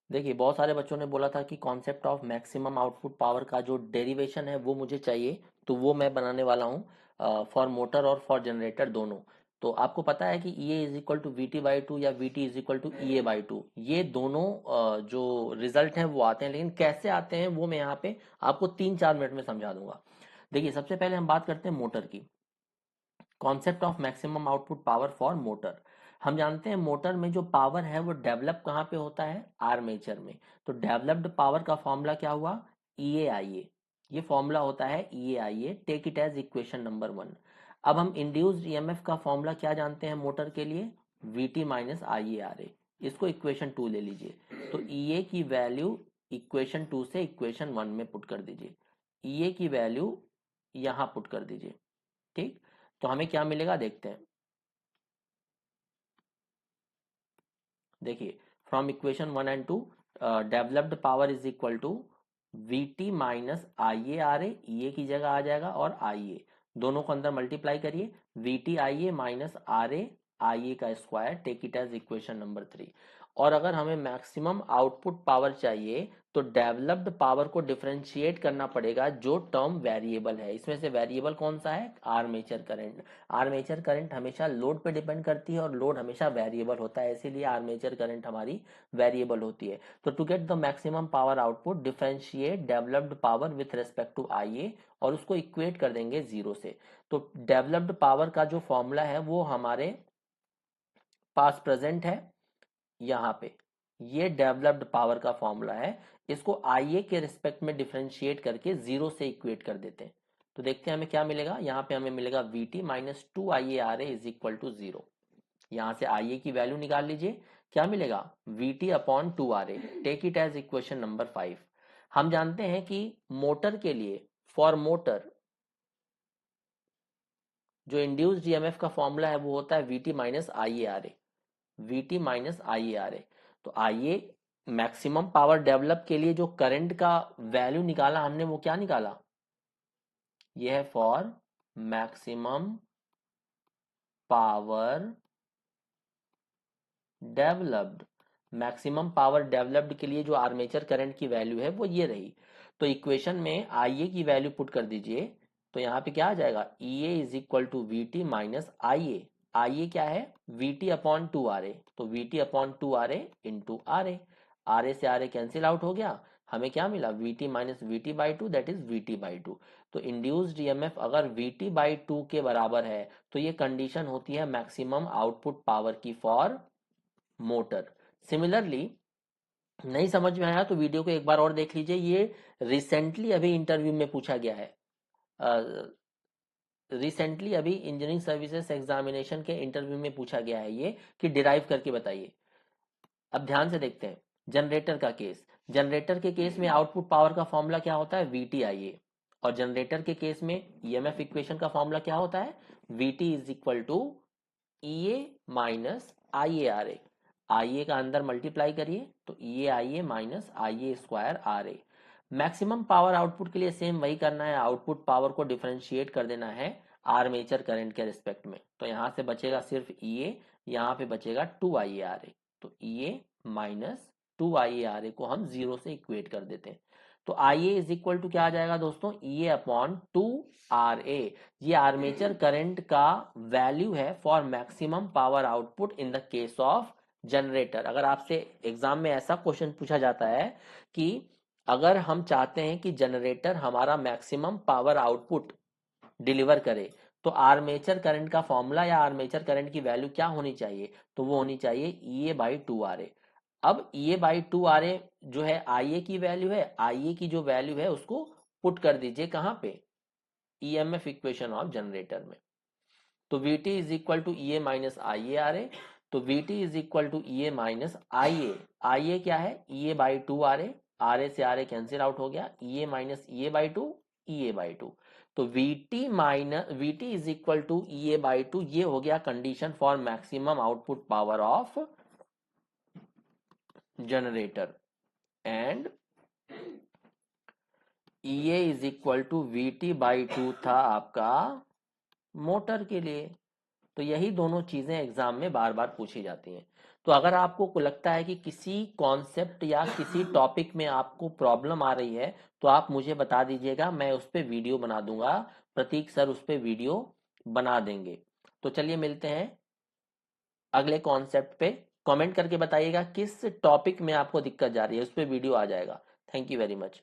देखिए बहुत सारे बच्चों ने बोला था कि concept of maximum output power का जो डेरिवेशन है वो मुझे चाहिए, तो वो मैं बनाने वाला हूँ फॉर मोटर और फॉर जनरेटर दोनों। तो आपको पता है कि E A is equal to V T by two या V T is equal to E A by two, ये दोनों जो रिजल्ट हैं वो आते हैं, लेकिन कैसे आते हैं वो मैं यहाँ पे आपको 3-4 मिनट में समझा दूंगा। देखिए सबसे पहले हम बात करते हैं मोटर की। Concept of maximum output power for motor. हम जानते हैं मोटर में जो पावर है वो डेवलप कहाँ पे होता है, आर्मेचर में। तो डेवलप्ड पावर का फॉर्मूला क्या हुआ, ई ए आई ए। ये फॉर्मूला होता है E A I A, take it as equation number 1। अब हम इंड्यूस्ड ईएमएफ का फॉर्मूला क्या जानते हैं मोटर के लिए, V T minus I A R A. इसको इक्वेशन 2 ले लीजिए। तो ई ए की वैल्यू इक्वेशन 2 से इक्वेशन 1 में पुट कर दीजिए। ई ए की वैल्यू यहाँ पुट कर दीजिए। ठीक, तो हमें क्या मिलेगा देखते हैं। देखिए from equation 1 and 2, developed power is equal to V T minus I A R A, E A की जगह आ जाएगा और आई ए, दोनों को अंदर मल्टीप्लाई करिए। V T I A minus R A I A का square, take it as equation number 3। और अगर हमें मैक्सिमम आउटपुट पावर चाहिए तो डेवलप्ड पावर को डिफरेंशिएट करना पड़ेगा जो टर्म वेरिएबल है। इसमें से वेरिएबल कौन सा है, आर्मेचर करंट। आर्मेचर करंट हमेशा लोड पे डिपेंड करती है और लोड हमेशा वेरिएबल होता है, इसीलिए आर्मेचर करंट हमारी वेरिएबल होती है। तो to get the maximum power output differentiate developed power with respect to I A, और उसको इक्वेट कर देंगे 0 से। तो डेवलप्ड पावर का जो फॉर्मूला है वो हमारे पास प्रेजेंट है यहाँ पे। ये डेवलप्ड पावर का फॉर्मूला है, इसको आई ए के रिस्पेक्ट में डिफरेंशिएट करके 0 से इक्वेट कर देते हैं। तो देखते हैं हमें क्या मिलेगा। यहाँ पे हमें मिलेगा V T minus two I A R A is equal to 0। यहाँ से आई ए की वैल्यू निकाल लीजिए, क्या मिलेगा, V T upon two R A, take it as equation number 5। हम जानते हैं कि मोटर के लिए, फॉर मोटर, जो इंड्यूस्ड ईएमएफ का फॉर्मूला है वो होता है V T minus I A R A, V T minus I A R A. तो आइए, मैक्सिमम पावर डेवलप के लिए जो करंट का वैल्यू निकाला हमने वो क्या निकाला, ये है for maximum power developed. Maximum power developed के लिए जो आर्मेचर करंट की वैल्यू है वो ये रही। तो इक्वेशन में आई ए की वैल्यू पुट कर दीजिए। तो यहाँ पे क्या आ जाएगा, E A is equal to V T minus I A. I A क्या है, V T upon two R A, तो V T upon two R A into R A. R A से आर ए कैंसिल आउट हो गया, हमें क्या मिला, we T minus V T by to, that is we T by two. तो induced EMF अगर we T by to के बराबर है तो ये कंडीशन होती है मैक्सिमम आउटपुट पावर की फॉर मोटर। सिमिलरली, नहीं समझ में आया तो वीडियो को एक बार और देख लीजिए। ये रिसेंटली अभी इंटरव्यू में पूछा गया है। रिसेंटली अभी इंजीनियरिंग सर्विसेज एग्जामिनेशन के इंटरव्यू में पूछा गया है ये, कि डिराइव करके बताइए। अब ध्यान से देखते हैं जनरेटर का केस। जनरेटर के केस में आउटपुट पावर का फॉर्मूला क्या होता है, वी टी आई ए। और जनरेटर के केस में ईएमएफ इक्वेशन का फॉर्मूला क्या होता है, V T is equal to E A minus I A R A. I A का अंदर मल्टीप्लाई करिए तो E A I A minus I A square R A. Maximum power output के लिए सेम वही करना है, आउटपुट पावर को डिफरेंशिएट कर देना है आर्मेचर करंट के रिस्पेक्ट में। तो यहां से बचेगा सिर्फ ई ए, यहाँ पे बचेगा to I A R A. तो E A minus two I A R A को हम 0 से इक्वेट कर देते हैं। तो I A is equal to क्या आ जाएगा दोस्तों, E A upon two R A. ये आर्मेचर करंट का वैल्यू है for maximum power output in the case of generator. अगर आपसे एग्जाम में ऐसा क्वेश्चन पूछा जाता है कि अगर हम चाहते हैं कि जनरेटर हमारा मैक्सिमम पावर आउटपुट डिलीवर करे तो आर्मेचर करंट का फॉर्मूला या आर्मेचर करंट की वैल्यू क्या होनी चाहिए, तो वो होनी चाहिए ई ए बाई टू आर ए। अब ई ए बाई टू आर ए जो है आई ए की वैल्यू है, आई ए की जो वैल्यू है उसको पुट कर दीजिए कहाँ पे, ईएमएफ इक्वेशन ऑफ जनरेटर में। तो V T is equal to E A minus I A R A. तो V T is equal to E A minus I A. I A क्या है, E A by two R A. R A से R A cancel out हो गया, E A minus E A by two, E A by two. तो V T minus V T is equal to E A by two, ये हो गया condition for maximum output power of generator. And E A is equal to V T by two था आपका motor के लिए। तो यही दोनों चीजें एग्जाम में बार बार पूछी जाती हैं। तो अगर आपको लगता है कि किसी कॉन्सेप्ट या किसी टॉपिक में आपको प्रॉब्लम आ रही है, तो आप मुझे बता दीजिएगा, मैं उस पर वीडियो बना दूंगा। प्रतीक सर उस पर वीडियो बना देंगे। तो चलिए मिलते हैं अगले कॉन्सेप्ट पे। कमेंट करके बताइएगा किस टॉपिक में आपको दिक्कत जा रही है, उस पर वीडियो आ जाएगा। Thank you very much.